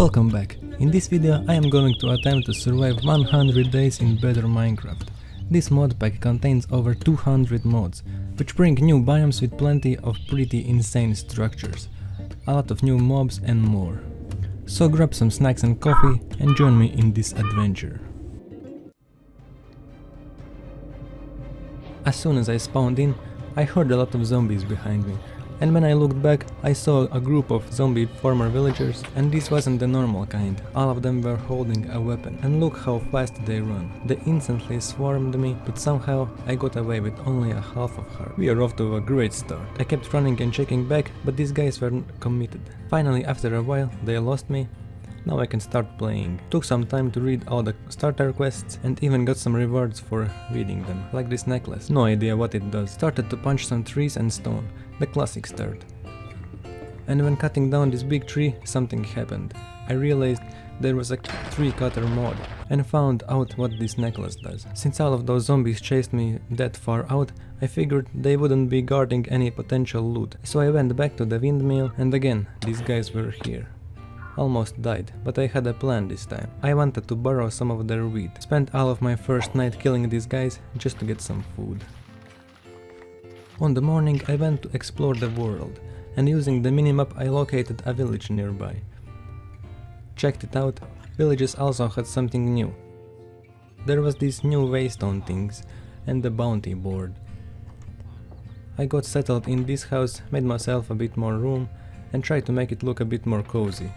Welcome back. In this video I am going to attempt to survive 100 days in Better Minecraft. This mod pack contains over 200 mods, which bring new biomes with plenty of pretty insane structures, a lot of new mobs and more. So grab some snacks and coffee and join me in this adventure. As soon as I spawned in, I heard a lot of zombies behind me. And when I looked back, I saw a group of zombie farmer villagers, and this wasn't the normal kind. All of them were holding a weapon, and look how fast they run. They instantly swarmed me, but somehow I got away with only a half of her. We are off to a great start. I kept running and checking back, but these guys weren't committed. Finally, after a while, they lost me. Now I can start playing. Took some time to read all the starter quests and even got some rewards for reading them, like this necklace. No idea what it does. Started to punch some trees and stone, the classic start. And when cutting down this big tree, something happened. I realized there was a tree cutter mod and found out what this necklace does. Since all of those zombies chased me that far out, I figured they wouldn't be guarding any potential loot. So I went back to the windmill and again, these guys were here. Almost died, but I had a plan this time. I wanted to borrow some of their wheat. Spent all of my first night killing these guys just to get some food. On the morning I went to explore the world, and using the minimap I located a village nearby. Checked it out, villages also had something new. There was these new waystone things, and the bounty board. I got settled in this house, made myself a bit more room, and tried to make it look a bit more cozy.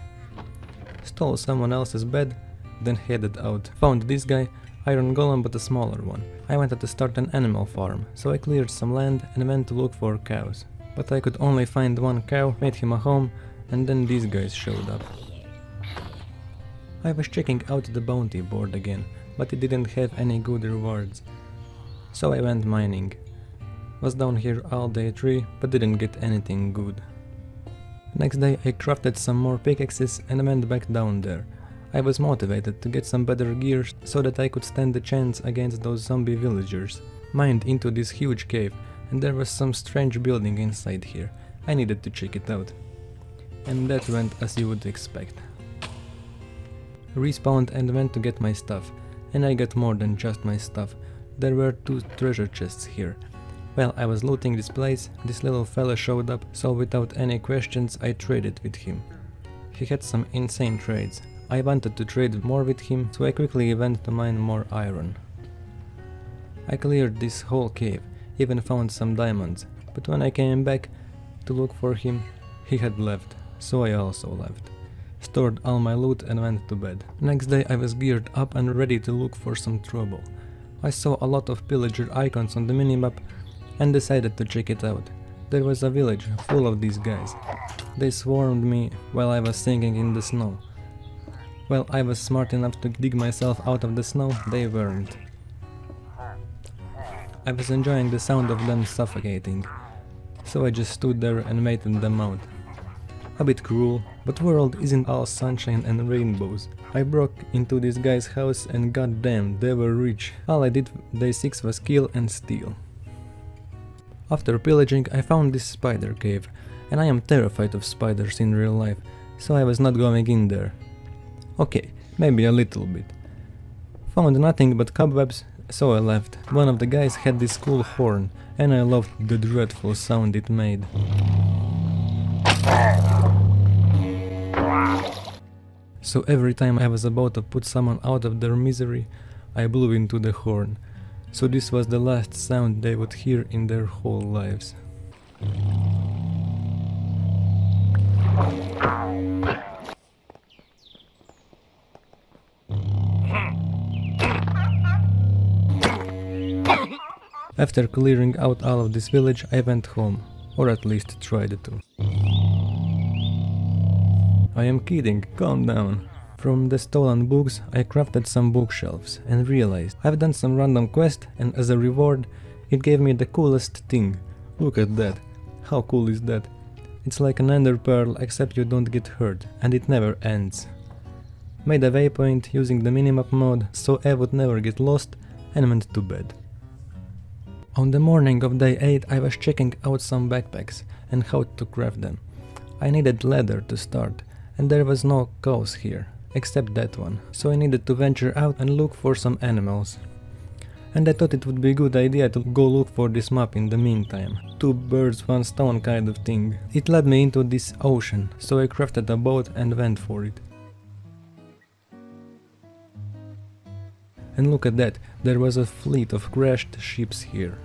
Stole someone else's bed, then headed out. Found this guy, iron golem but a smaller one. I wanted to start an animal farm, so I cleared some land and went to look for cows. But I could only find one cow, made him a home, and then these guys showed up. I was checking out the bounty board again, but it didn't have any good rewards. So I went mining. Was down here all day tree, but didn't get anything good. Next day I crafted some more pickaxes and went back down there. I was motivated to get some better gear so that I could stand a chance against those zombie villagers. Mined into this huge cave, and there was some strange building inside here. I needed to check it out. And that went as you would expect. Respawned and went to get my stuff, and I got more than just my stuff. There were 2 treasure chests here. While I was looting this place, this little fella showed up, so without any questions I traded with him. He had some insane trades. I wanted to trade more with him, so I quickly went to mine more iron. I cleared this whole cave, even found some diamonds, but when I came back to look for him, he had left, so I also left. Stored all my loot and went to bed. Next day I was geared up and ready to look for some trouble. I saw a lot of pillager icons on the minimap and decided to check it out. There was a village full of these guys. They swarmed me while I was sinking in the snow. While I was smart enough to dig myself out of the snow, they weren't. I was enjoying the sound of them suffocating, so I just stood there and waited them out. A bit cruel, but world isn't all sunshine and rainbows. I broke into this guy's house and goddamn, they were rich. All I did day 6 was kill and steal. After pillaging, I found this spider cave, and I am terrified of spiders in real life, so I was not going in there. Okay, maybe a little bit. Found nothing but cobwebs, so I left. One of the guys had this cool horn, and I loved the dreadful sound it made. So every time I was about to put someone out of their misery, I blew into the horn. So this was the last sound they would hear in their whole lives. After clearing out all of this village, I went home, or at least tried to. I am kidding, calm down. From the stolen books, I crafted some bookshelves and realized I've done some random quest, and as a reward, it gave me the coolest thing. Look at that. How cool is that? It's like an ender pearl, except you don't get hurt, and it never ends. Made a waypoint using the minimap mode, so I would never get lost, and went to bed. On the morning of day 8 I was checking out some backpacks and how to craft them. I needed leather to start, and there was no cows here, except that one, so I needed to venture out and look for some animals. And I thought it would be a good idea to go look for this map in the meantime. 2 birds, 1 stone kind of thing. It led me into this ocean, so I crafted a boat and went for it. And look at that, there was a fleet of crashed ships here.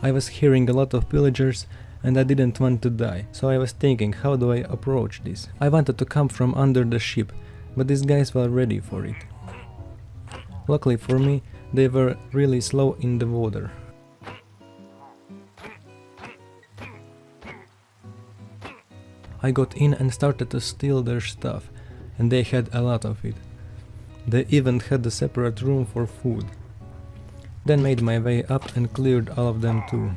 I was hearing a lot of pillagers and I didn't want to die, so I was thinking, how do I approach this? I wanted to come from under the ship, but these guys were ready for it. Luckily for me, they were really slow in the water. I got in and started to steal their stuff, and they had a lot of it. They even had a separate room for food. Then made my way up and cleared all of them too.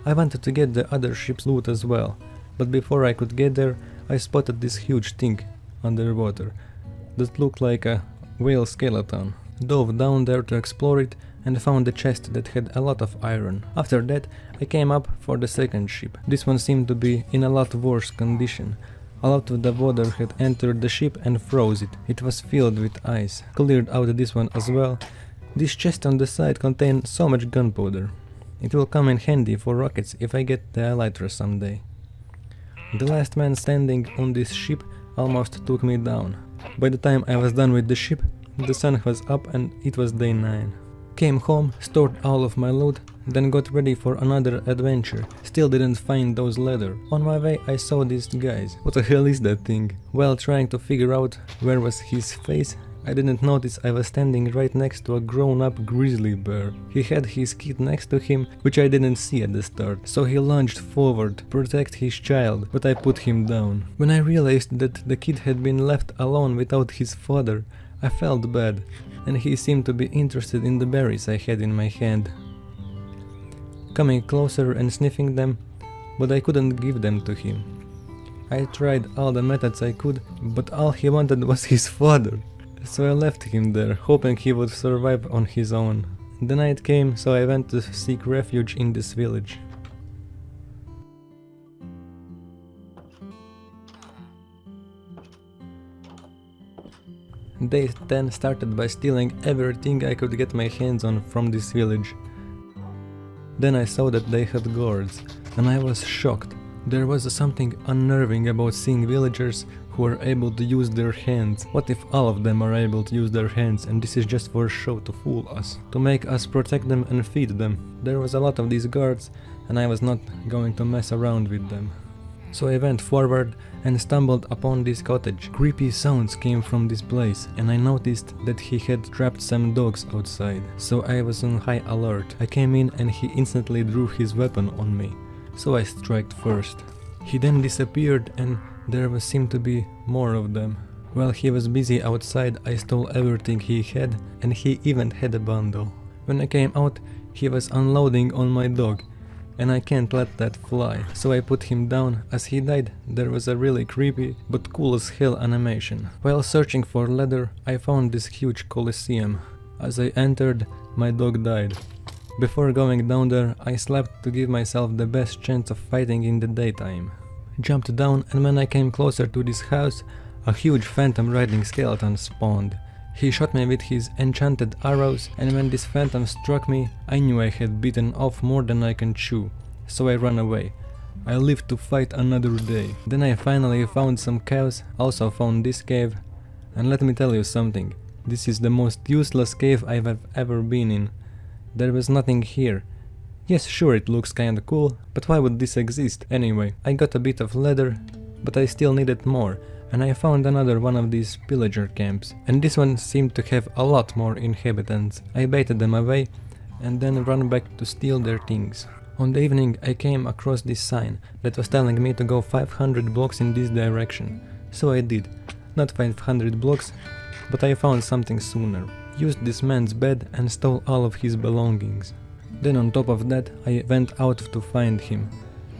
I wanted to get the other ship's loot as well, but before I could get there, I spotted this huge thing underwater that looked like a whale skeleton. Dove down there to explore it and found a chest that had a lot of iron. After that, I came up for the second ship. This one seemed to be in a lot worse condition. A lot of the water had entered the ship and froze it. It was filled with ice. Cleared out this one as well. This chest on the side contained so much gunpowder. It will come in handy for rockets if I get the elytra someday. The last man standing on this ship almost took me down. By the time I was done with the ship, the sun was up and it was day 9. Came home, stored all of my loot, then got ready for another adventure. Still didn't find those leather. On my way I saw these guys. What the hell is that thing? While trying to figure out where was his face, I didn't notice I was standing right next to a grown-up grizzly bear. He had his kid next to him, which I didn't see at the start, so he lunged forward to protect his child, but I put him down. When I realized that the kid had been left alone without his father, I felt bad, and he seemed to be interested in the berries I had in my hand. Coming closer and sniffing them, but I couldn't give them to him. I tried all the methods I could, but all he wanted was his father. So I left him there, hoping he would survive on his own. The night came, so I went to seek refuge in this village. Day 10 started by stealing everything I could get my hands on from this village. Then I saw that they had guards, and I was shocked. There was something unnerving about seeing villagers who are able to use their hands. What if all of them are able to use their hands and this is just for show to fool us? To make us protect them and feed them. There was a lot of these guards and I was not going to mess around with them. So I went forward and stumbled upon this cottage. Creepy sounds came from this place and I noticed that he had trapped some dogs outside. So I was on high alert. I came in and he instantly drew his weapon on me. So I struck first. He then disappeared and there seemed to be more of them. While he was busy outside, I stole everything he had and he even had a bundle. When I came out, he was unloading on my dog and I can't let that fly. So I put him down. As he died, there was a really creepy but cool as hell animation. While searching for leather, I found this huge coliseum. As I entered, my dog died. Before going down there, I slept to give myself the best chance of fighting in the daytime. Jumped down and when I came closer to this house, a huge phantom riding skeleton spawned. He shot me with his enchanted arrows and when this phantom struck me, I knew I had bitten off more than I can chew, so I ran away. I lived to fight another day. Then I finally found some cows, also found this cave, and let me tell you something, this is the most useless cave I've ever been in. There was nothing here. Yes, sure, it looks kinda cool, but why would this exist anyway? I got a bit of leather, but I still needed more, and I found another one of these pillager camps, and this one seemed to have a lot more inhabitants. I baited them away, and then ran back to steal their things. On the evening I came across this sign that was telling me to go 500 blocks in this direction, so I did. Not 500 blocks, but I found something sooner. Used this man's bed and stole all of his belongings. Then on top of that, I went out to find him,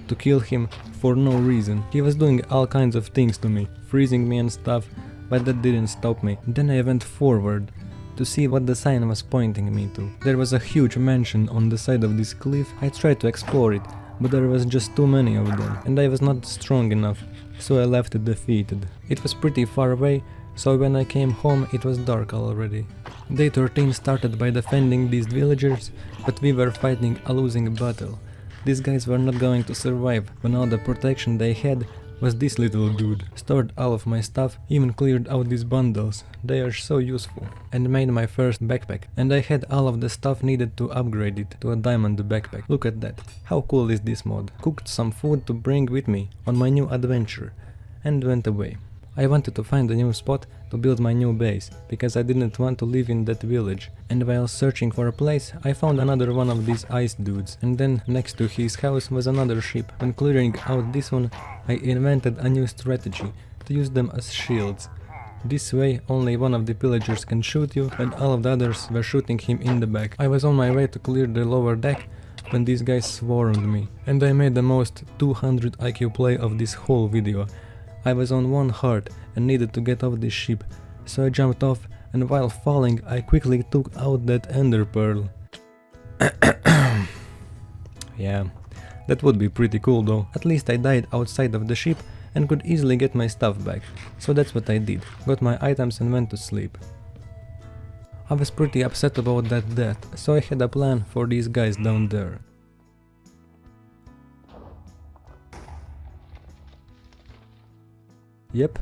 to kill him for no reason. He was doing all kinds of things to me, freezing me and stuff, but that didn't stop me. Then I went forward to see what the sign was pointing me to. There was a huge mansion on the side of this cliff. I tried to explore it, but there was just too many of them, and I was not strong enough. so I left defeated. It was pretty far away, so when I came home it was dark already. Day 13 started by defending these villagers, but we were fighting a losing battle. These guys were not going to survive when all the protection they had was this little dude. Stored all of my stuff, even cleared out these bundles, they are so useful, and made my first backpack. And I had all of the stuff needed to upgrade it to a diamond backpack. Look at that, how cool is this mod. Cooked some food to bring with me on my new adventure, and went away. I wanted to find a new spot to build my new base, because I didn't want to live in that village, and while searching for a place I found another one of these ice dudes, and then next to his house was another ship. When clearing out this one, I invented a new strategy, to use them as shields. This way only one of the pillagers can shoot you, and all of the others were shooting him in the back. I was on my way to clear the lower deck when these guys swarmed me, and I made the most 200 IQ play of this whole video. I was on 1 heart and needed to get off this ship, so I jumped off, and while falling I quickly took out that ender pearl. Yeah, that would be pretty cool though. At least I died outside of the ship and could easily get my stuff back, so that's what I did. Got my items and went to sleep. I was pretty upset about that death, so I had a plan for these guys down there. Yep,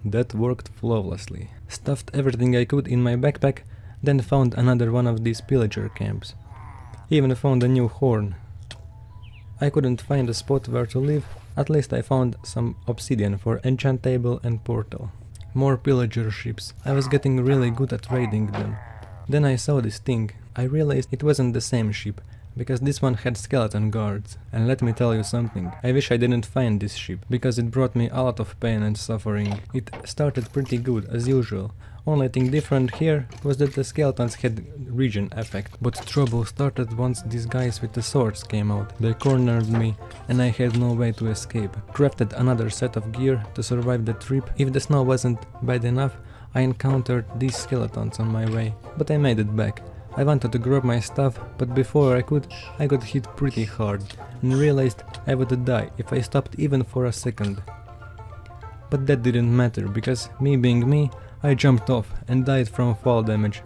that worked flawlessly. Stuffed everything I could in my backpack, then found another one of these pillager camps. Even found a new horn. I couldn't find a spot where to live, at least I found some obsidian for enchant table and portal. More pillager ships. I was getting really good at raiding them. Then I saw this thing. I realized it wasn't the same ship, because this one had skeleton guards. And let me tell you something, I wish I didn't find this ship, because it brought me a lot of pain and suffering. It started pretty good, as usual. Only thing different here was that the skeletons had regen effect. But trouble started once these guys with the swords came out. They cornered me, and I had no way to escape. Crafted another set of gear to survive the trip. If the snow wasn't bad enough, I encountered these skeletons on my way, but I made it back. I wanted to grab my stuff, but before I could, I got hit pretty hard and realized I would die if I stopped even for a second. But that didn't matter, because me being me, I jumped off and died from fall damage.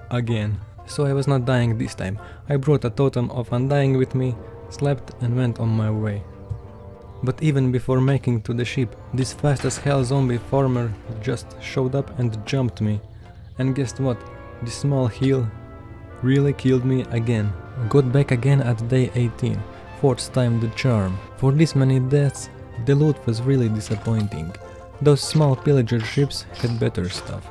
Again. So I was not dying this time. I brought a totem of undying with me, slept and went on my way. But even before making to the ship, this fast as hell zombie farmer just showed up and jumped me. And guess what? This small heal really killed me again. Got back again at day 18, 4th time the charm. For this many deaths, the loot was really disappointing. Those small pillager ships had better stuff.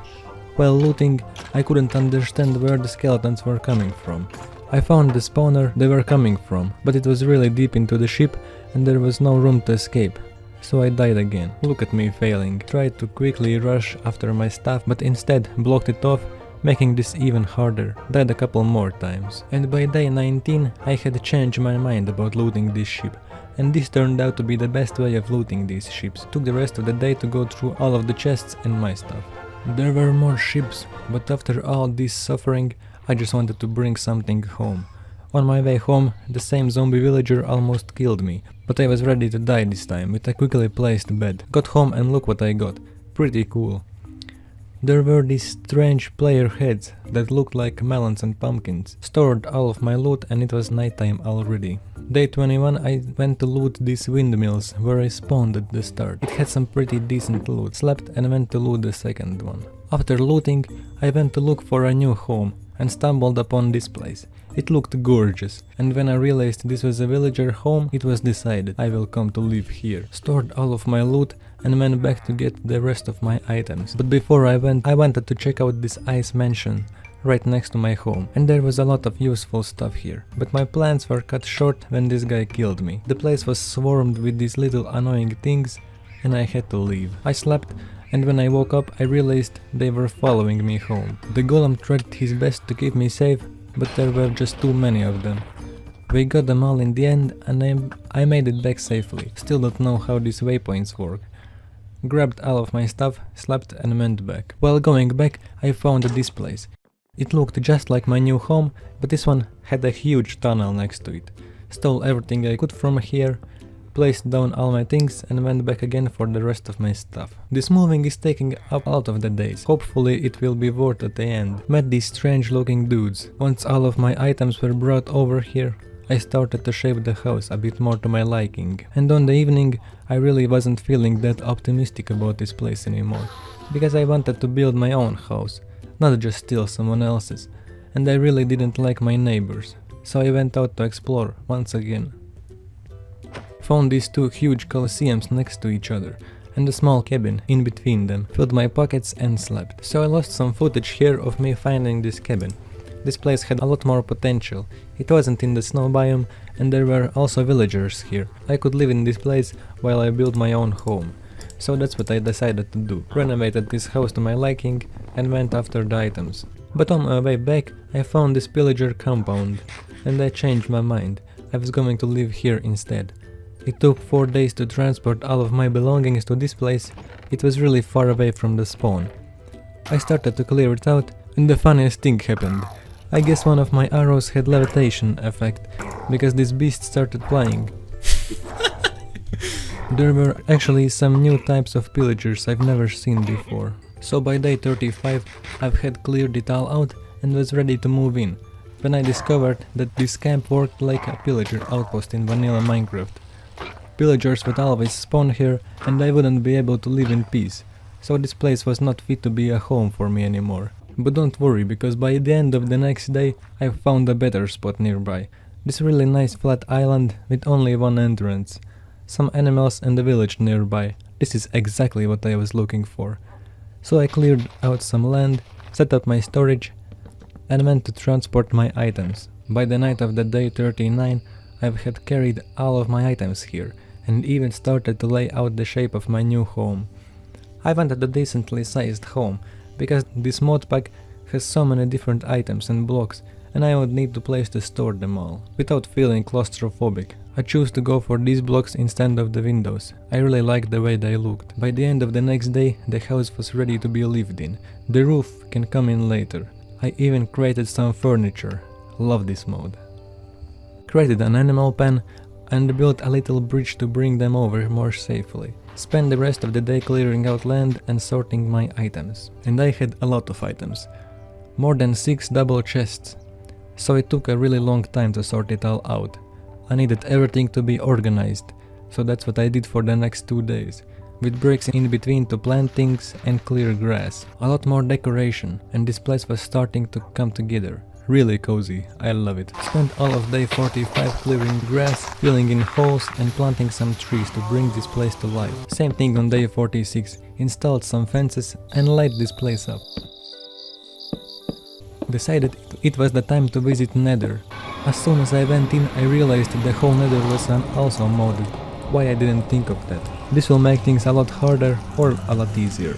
While looting, I couldn't understand where the skeletons were coming from. I found the spawner they were coming from, but it was really deep into the ship and there was no room to escape. So I died again. Look at me failing. Tried to quickly rush after my stuff, but instead blocked it off, making this even harder. Died a couple more times. And by day 19 I had changed my mind about looting this ship, and this turned out to be the best way of looting these ships. Took the rest of the day to go through all of the chests and my stuff. There were more ships, but after all this suffering I just wanted to bring something home. On my way home, the same zombie villager almost killed me, but I was ready to die this time with a quickly placed bed. Got home and look what I got. Pretty cool. There were these strange player heads that looked like melons and pumpkins. Stored all of my loot and it was nighttime already. Day 21 I went to loot these windmills where I spawned at the start. It had some pretty decent loot. Slept and went to loot the second one. After looting, I went to look for a new home and stumbled upon this place. It looked gorgeous, and when I realized this was a villager home, it was decided I will come to live here. Stored all of my loot and went back to get the rest of my items. But before I went, I wanted to check out this ice mansion right next to my home, and there was a lot of useful stuff here. But my plans were cut short when this guy killed me. The place was swarmed with these little annoying things and I had to leave. I slept, and when I woke up I realized they were following me home. The golem tried his best to keep me safe, but there were just too many of them. We got them all in the end and I made it back safely. Still don't know how these waypoints work. Grabbed all of my stuff, slept and went back. While going back I found this place. It looked just like my new home, but this one had a huge tunnel next to it. Stole everything I could from here, placed down all my things and went back again for the rest of my stuff. This moving is taking up a lot of the days. Hopefully it will be worth at the end. Met these strange looking dudes. Once all of my items were brought over here, I started to shape the house a bit more to my liking. And on the evening, I really wasn't feeling that optimistic about this place anymore. Because I wanted to build my own house, not just steal someone else's. And I really didn't like my neighbors. So I went out to explore once again. Found these two huge colosseums next to each other, and a small cabin in between them. Filled my pockets and slept. So I lost some footage here of me finding this cabin. This place had a lot more potential. It wasn't in the snow biome, and there were also villagers here. I could live in this place while I built my own home. So that's what I decided to do. Renovated this house to my liking and went after the items. But on my way back I found this pillager compound, and I changed my mind. I was going to live here instead. It took 4 days to transport all of my belongings to this place. It was really far away from the spawn. I started to clear it out, and the funniest thing happened. I guess one of my arrows had levitation effect, because this beast started flying. There were actually some new types of pillagers I've never seen before. So by day 35 I've had cleared it all out and was ready to move in, when I discovered that this camp worked like a pillager outpost in vanilla Minecraft. Pillagers would always spawn here and I wouldn't be able to live in peace, so this place was not fit to be a home for me anymore. But don't worry, because by the end of the next day I found a better spot nearby. This really nice flat island with only one entrance. Some animals and a village nearby. This is exactly what I was looking for. So I cleared out some land, set up my storage and went to transport my items. By the night of the day 39 I had carried all of my items here and even started to lay out the shape of my new home. I wanted a decently sized home, because this mod pack has so many different items and blocks, and I would need a place to store them all, without feeling claustrophobic. I chose to go for these blocks instead of the windows. I really liked the way they looked. By the end of the next day, the house was ready to be lived in. The roof can come in later. I even created some furniture. Love this mode. Created an animal pen and built a little bridge to bring them over more safely. Spent the rest of the day clearing out land and sorting my items. And I had a lot of items. More than 6 double chests. So it took a really long time to sort it all out. I needed everything to be organized, so that's what I did for the next 2 days. With breaks in between to plant things and clear grass. A lot more decoration, and this place was starting to come together. Really cozy, I love it. Spent all of day 45 clearing grass, filling in holes and planting some trees to bring this place to life. Same thing on day 46, installed some fences and light this place up. Decided it was the time to visit Nether. As soon as I went in I realized the whole Nether was also modded. Why I didn't think of that. This will make things a lot harder or a lot easier.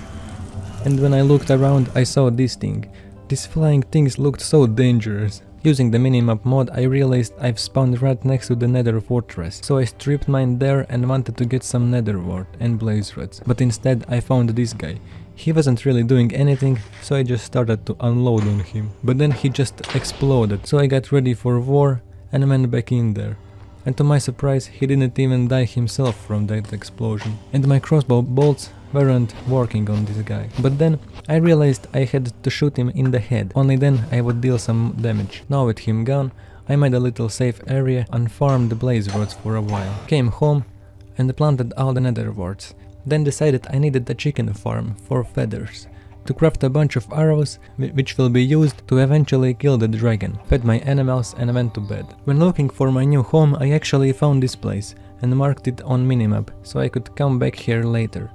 And when I looked around I saw this thing. These flying things looked so dangerous. Using the minimap mod I realized I've spawned right next to the Nether fortress, so I stripped mine there and wanted to get some Nether wart and blaze rods, but instead I found this guy. He wasn't really doing anything, so I just started to unload on him, but then he just exploded, so I got ready for war and went back in there. And to my surprise he didn't even die himself from that explosion, and my crossbow bolts weren't working on this guy. But then I realized I had to shoot him in the head, only then I would deal some damage. Now with him gone, I made a little safe area and farmed the blaze rods for a while. Came home and planted all the nether warts. Then decided I needed a chicken farm for feathers, to craft a bunch of arrows which will be used to eventually kill the dragon. Fed my animals and went to bed. When looking for my new home I actually found this place and marked it on minimap so I could come back here later.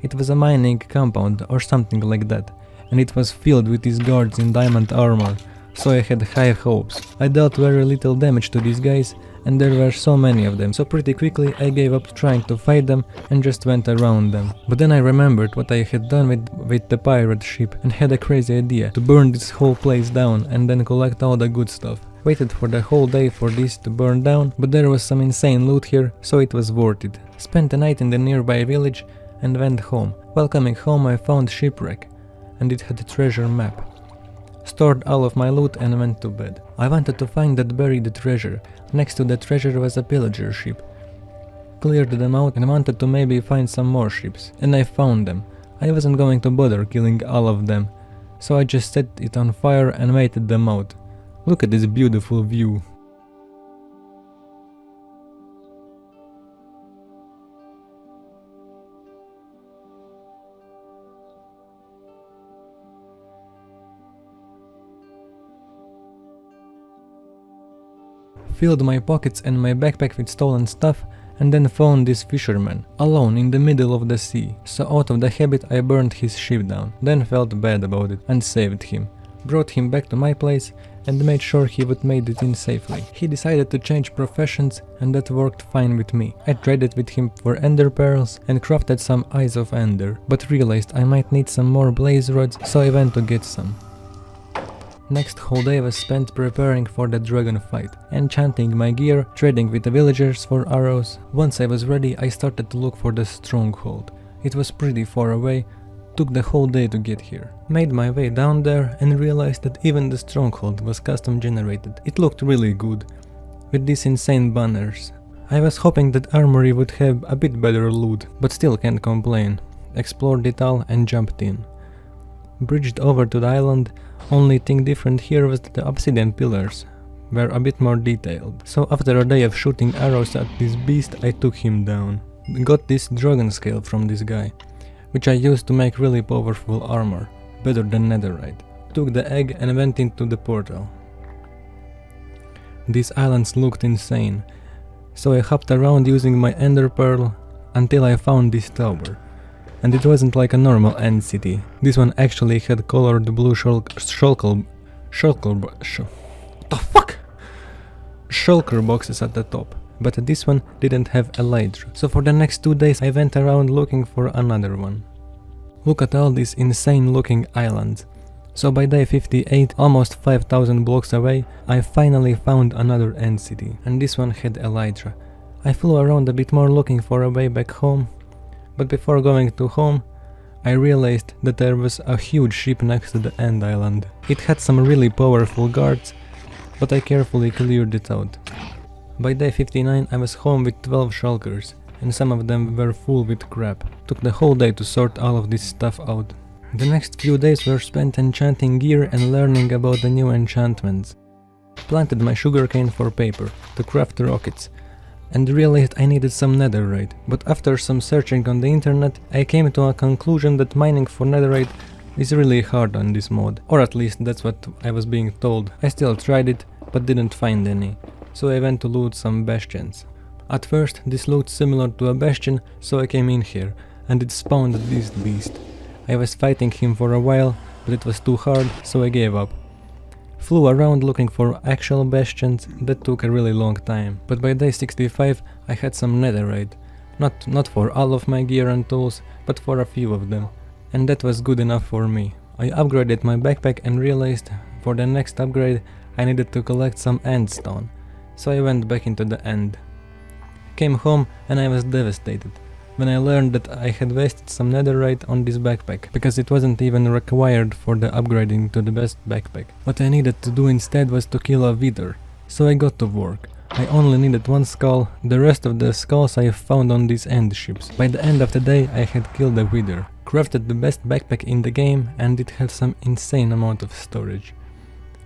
It was a mining compound or something like that, and it was filled with these guards in diamond armor, so I had high hopes. I dealt very little damage to these guys, and there were so many of them, so pretty quickly I gave up trying to fight them and just went around them. But then I remembered what I had done with the pirate ship and had a crazy idea to burn this whole place down and then collect all the good stuff. Waited for the whole day for this to burn down, but there was some insane loot here, so it was worth it. Spent the night in the nearby village and went home. While coming home I found shipwreck, and it had a treasure map. Stored all of my loot and went to bed. I wanted to find that buried treasure. Next to the treasure was a pillager ship. cleared them out and wanted to maybe find some more ships, and I found them. I wasn't going to bother killing all of them, so I just set it on fire and waited them out. Look at this beautiful view. Filled my pockets and my backpack with stolen stuff, and then found this fisherman, alone in the middle of the sea. So out of the habit I burned his ship down, then felt bad about it and saved him. Brought him back to my place and made sure he would made it in safely. He decided to change professions and that worked fine with me. I traded with him for ender pearls and crafted some eyes of ender, but realized I might need some more blaze rods, so I went to get some. Next whole day was spent preparing for the dragon fight, enchanting my gear, trading with the villagers for arrows. Once I was ready, I started to look for the stronghold. It was pretty far away, took the whole day to get here. Made my way down there and realized that even the stronghold was custom generated. It looked really good, with these insane banners. I was hoping that armory would have a bit better loot, but still can't complain. Explored it all and jumped in. Bridged over to the island. Only thing different here was that the obsidian pillars were a bit more detailed. So after a day of shooting arrows at this beast, I took him down. Got this dragon scale from this guy, which I used to make really powerful armor, better than netherite. Took the egg and went into the portal. These islands looked insane, so I hopped around using my ender pearl until I found this tower. And it wasn't like a normal end city. This one actually had colored blue shulker boxes at the top. But this one didn't have elytra. So for the next 2 days I went around looking for another one. Look at all these insane looking islands. So by day 58, almost 5,000 blocks away, I finally found another end city. And this one had elytra. I flew around a bit more looking for a way back home. But before going to home, I realized that there was a huge ship next to the end island. It had some really powerful guards, but I carefully cleared it out. By day 59 I was home with 12 shulkers, and some of them were full with crap. Took the whole day to sort all of this stuff out. The next few days were spent enchanting gear and learning about the new enchantments. Planted my sugarcane for paper, to craft rockets, and realized I needed some netherite, but after some searching on the internet I came to a conclusion that mining for netherite is really hard on this mod, or at least that's what I was being told. I still tried it, but didn't find any, so I went to loot some bastions. At first this looked similar to a bastion, so I came in here, and it spawned this beast. I was fighting him for a while, but it was too hard, so I gave up. Flew around looking for actual bastions. That took a really long time, but by day 65 I had some netherite. Not for all of my gear and tools, but for a few of them, and that was good enough for me. I upgraded my backpack and realized for the next upgrade I needed to collect some endstone, so I went back into the end. Came home and I was devastated when I learned that I had wasted some netherite on this backpack, because it wasn't even required for the upgrading to the best backpack. What I needed to do instead was to kill a wither, so I got to work. I only needed one skull, the rest of the skulls I found on these end ships. By the end of the day I had killed a wither, crafted the best backpack in the game, and it had some insane amount of storage.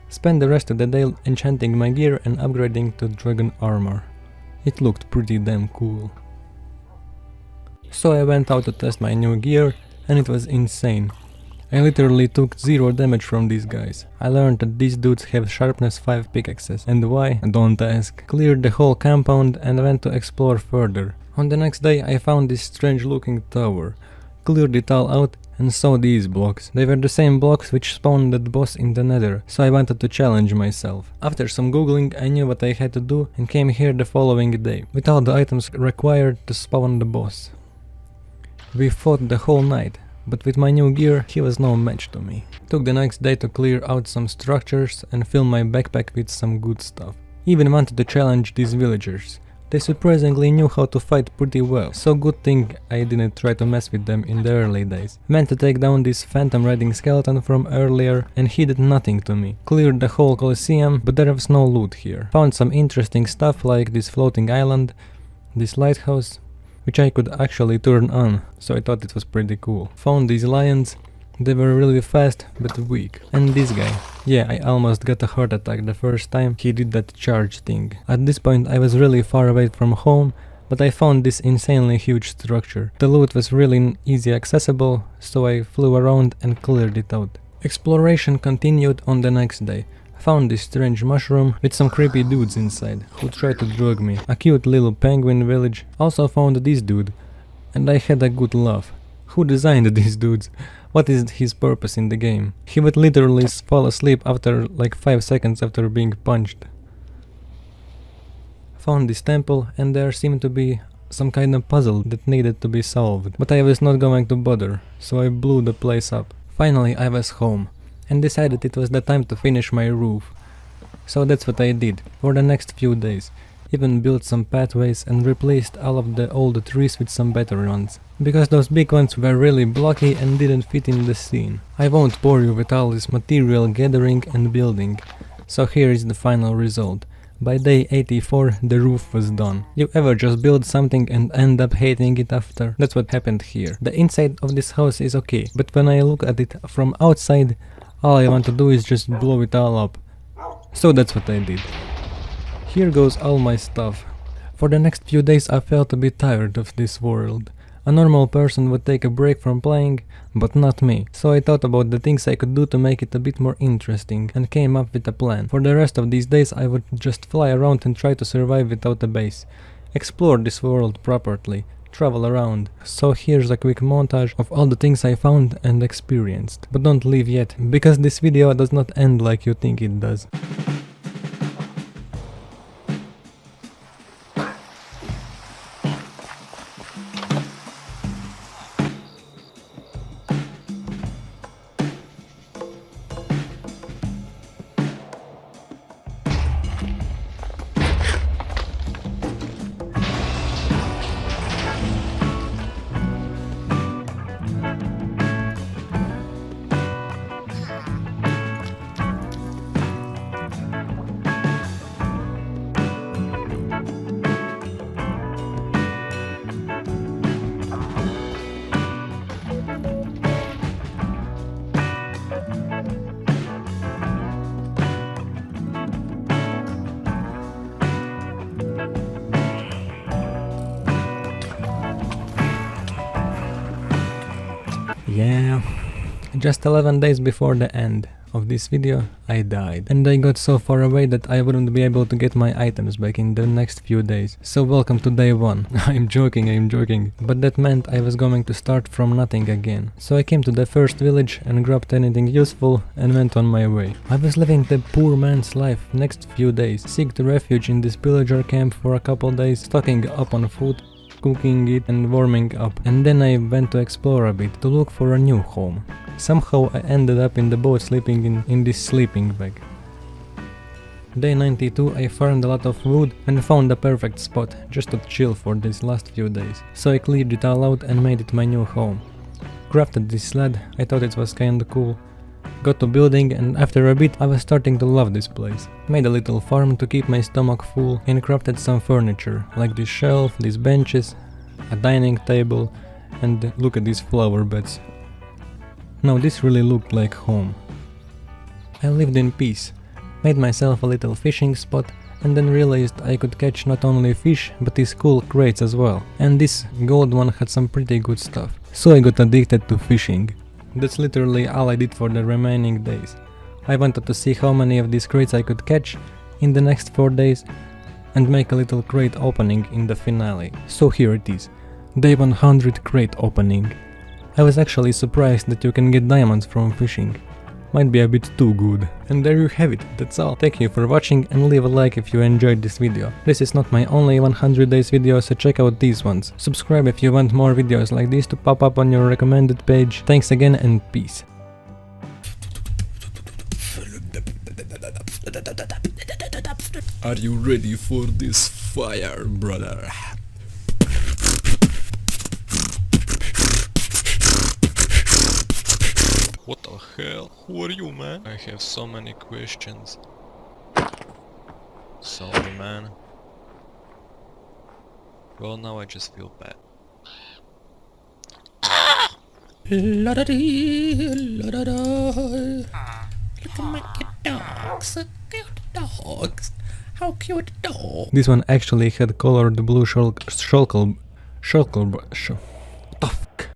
Spent the rest of the day enchanting my gear and upgrading to dragon armor. It looked pretty damn cool. So I went out to test my new gear, and it was insane. I literally took 0 damage from these guys. I learned that these dudes have sharpness 5 pickaxes, and why? Don't ask. Cleared the whole compound and went to explore further. On the next day I found this strange looking tower, cleared it all out and saw these blocks. They were the same blocks which spawned that boss in the nether, so I wanted to challenge myself. After some googling I knew what I had to do and came here the following day, with all the items required to spawn the boss. We fought the whole night, but with my new gear he was no match to me. Took the next day to clear out some structures and fill my backpack with some good stuff. Even wanted to challenge these villagers. They surprisingly knew how to fight pretty well, so good thing I didn't try to mess with them in the early days. Meant to take down this phantom riding skeleton from earlier, and he did nothing to me. Cleared the whole Colosseum, but there was no loot here. Found some interesting stuff like this floating island, this lighthouse, which I could actually turn on, so I thought it was pretty cool. Found these lions. They were really fast, but weak. And this guy. Yeah, I almost got a heart attack the first time he did that charge thing. At this point I was really far away from home, but I found this insanely huge structure. The loot was really easy accessible, so I flew around and cleared it out. Exploration continued on the next day. Found this strange mushroom with some creepy dudes inside, who tried to drug me. A cute little penguin village. Also found this dude, and I had a good laugh. Who designed these dudes? What is his purpose in the game? He would literally fall asleep after like 5 seconds after being punched. Found this temple, and there seemed to be some kind of puzzle that needed to be solved, but I was not going to bother, so I blew the place up. Finally I was home, and decided it was the time to finish my roof. So that's what I did for the next few days. Even built some pathways and replaced all of the old trees with some better ones, because those big ones were really blocky and didn't fit in the scene. I won't bore you with all this material gathering and building, so here is the final result. By day 84 the roof was done. You ever just build something and end up hating it after? That's what happened here. The inside of this house is okay, but when I look at it from outside, all I want to do is just blow it all up. So that's what I did. Here goes all my stuff. For the next few days I felt a bit tired of this world. A normal person would take a break from playing, but not me. So I thought about the things I could do to make it a bit more interesting and came up with a plan. For the rest of these days I would just fly around and try to survive without a base. Explore this world properly. Travel around. So here's a quick montage of all the things I found and experienced. But don't leave yet, because this video does not end like you think it does. Yeah, just 11 days before the end of this video I died, and I got so far away that I wouldn't be able to get my items back in the next few days. So welcome to day 1. I'm joking, but that meant I was going to start from nothing again. So I came to the first village and grabbed anything useful and went on my way. I was living the poor man's life next few days, seeked refuge in this pillager camp for a couple days, stocking up on food, cooking it and warming up, and then I went to explore a bit to look for a new home. Somehow I ended up in the boat sleeping in this sleeping bag. Day 92 I farmed a lot of wood and found a perfect spot just to chill for these last few days. So I cleared it all out and made it my new home. Crafted this sled, I thought it was kinda cool. Got to building, and after a bit I was starting to love this place. Made a little farm to keep my stomach full and crafted some furniture, like this shelf, these benches, a dining table, and look at these flower beds. Now this really looked like home. I lived in peace, made myself a little fishing spot, and then realized I could catch not only fish but these cool crates as well. And this gold one had some pretty good stuff. So I got addicted to fishing. That's literally all I did for the remaining days. I wanted to see how many of these crates I could catch in the next 4 days and make a little crate opening in the finale. So here it is, day 100 crate opening. I was actually surprised that you can get diamonds from fishing. Might be a bit too good. And there you have it, that's all. Thank you for watching and leave a like if you enjoyed this video. This is not my only 100 days video, so check out these ones. Subscribe if you want more videos like these to pop up on your recommended page. Thanks again and peace. Are you ready for this fire, brother? What the hell? Who are you, man? I have so many questions. Sorry, man. Well, now I just feel bad. La-da-dee, la-da-da. Look at my cute dogs. Cute dogs. How cute dog. This one actually had colored blue what the fuck?